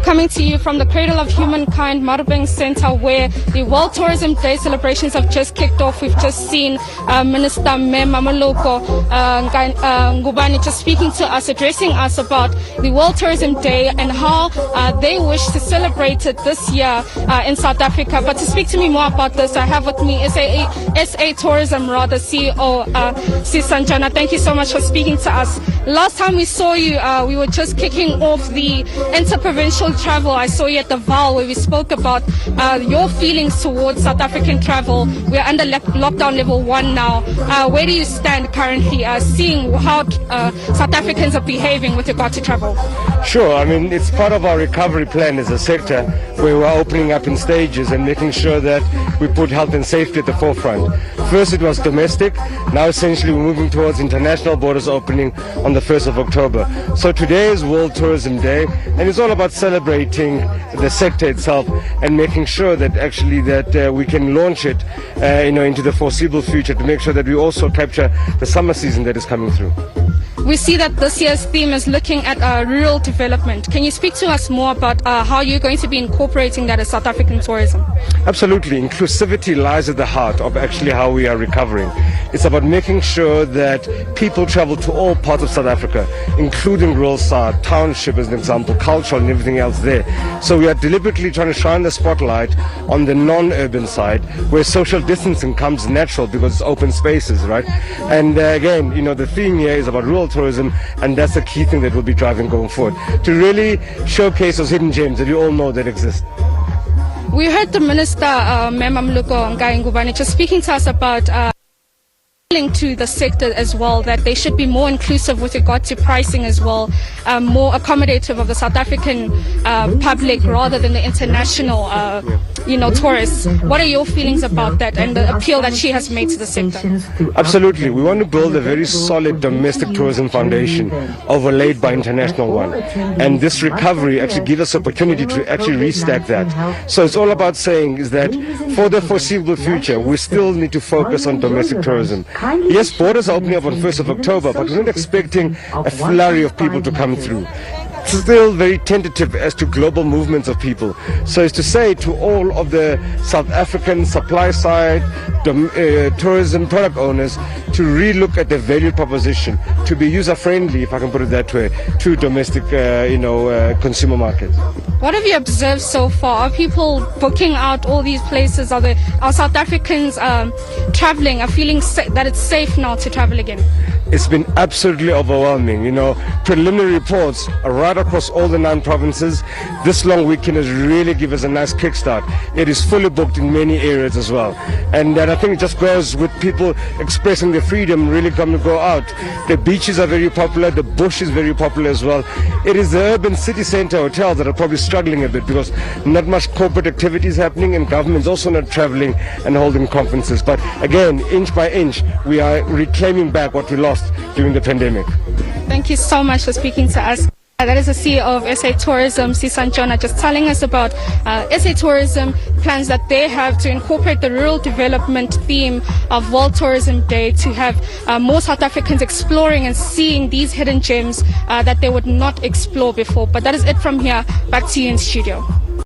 We're coming to you from the Cradle of Humankind Marubeng Center, where the World Tourism Day celebrations have just kicked off. We've just seen Minister Nosipho Mncube just speaking to us, addressing us about the World Tourism Day and how they wish to celebrate it this year in South Africa. But to speak to me more about this, I have with me SA Tourism CEO Zinhle Nyoka. Thank you so much for speaking to us. Last time we saw you, we were just kicking off the interprovincial travel. I saw you at the Val, where we spoke about your feelings towards South African travel. We're under lockdown level 1 now. Where do you stand currently, seeing how South Africans are behaving with regard to travel? Sure. I mean, it's part of our recovery plan as a sector, where we're opening up in stages and making sure that we put health and safety at the forefront. First it was domestic. Now essentially we're moving towards international borders opening on the 1st of October. So today is World Tourism Day, and it's all about celebrating the sector itself and making sure that actually that we can launch it into the foreseeable future, to make sure that we also capture the summer season that is coming through. We see that this year's theme is looking at rural development. Can you speak to us more about how you're going to be incorporating that as South African tourism? Absolutely. Inclusivity lies at the heart of actually how we are recovering. It's about making sure that people travel to all parts of South Africa, including rural South, township as an example, cultural and everything else there. So we are deliberately trying to shine the spotlight on the non-urban side, where social distancing comes natural because it's open spaces, right? And again, the theme here is about rural tourism, and that's the key thing that we'll be driving going forward, to really showcase those hidden gems that you all know that exist. We heard the Minister, Mncube, just speaking to us about to the sector as well, that they should be more inclusive with regard to pricing as well, more accommodative of the South African public rather than the international tourists. What are your feelings about that and the appeal that she has made to the sector? Absolutely. We want to build a very solid domestic tourism foundation overlaid by international one, and this recovery actually gives us opportunity to actually restack that. So it's all about saying is that for the foreseeable future we still need to focus on domestic tourism. Yes, borders are opening up on 1st of October, but we're not expecting a flurry of people to come through. Still very tentative as to global movements of people. So it's to say to all of the South African supply side tourism product owners to relook at the value proposition, to be user friendly, if I can put it that way, to domestic consumer markets. What have you observed so far? Are people booking out all these places? Are South Africans traveling, are feeling that it's safe now to travel again? It's been absolutely overwhelming. Preliminary reports are right across all the 9 provinces. This long weekend has really given us a nice kickstart. It is fully booked in many areas as well. And I think it just goes with people expressing their freedom, really coming to go out. The beaches are very popular. The bush is very popular as well. It is the urban city center hotels that are probably struggling a bit because not much corporate activity is happening, and government's also not traveling and holding conferences. But again, inch by inch, we are reclaiming back what we lost during the pandemic. Thank you so much for speaking to us. That is the CEO of SA Tourism, Zinhle Nyoka, just telling us about SA Tourism plans that they have to incorporate the rural development theme of World Tourism Day, to have more South Africans exploring and seeing these hidden gems that they would not explore before. But that is it from here. Back to you in studio.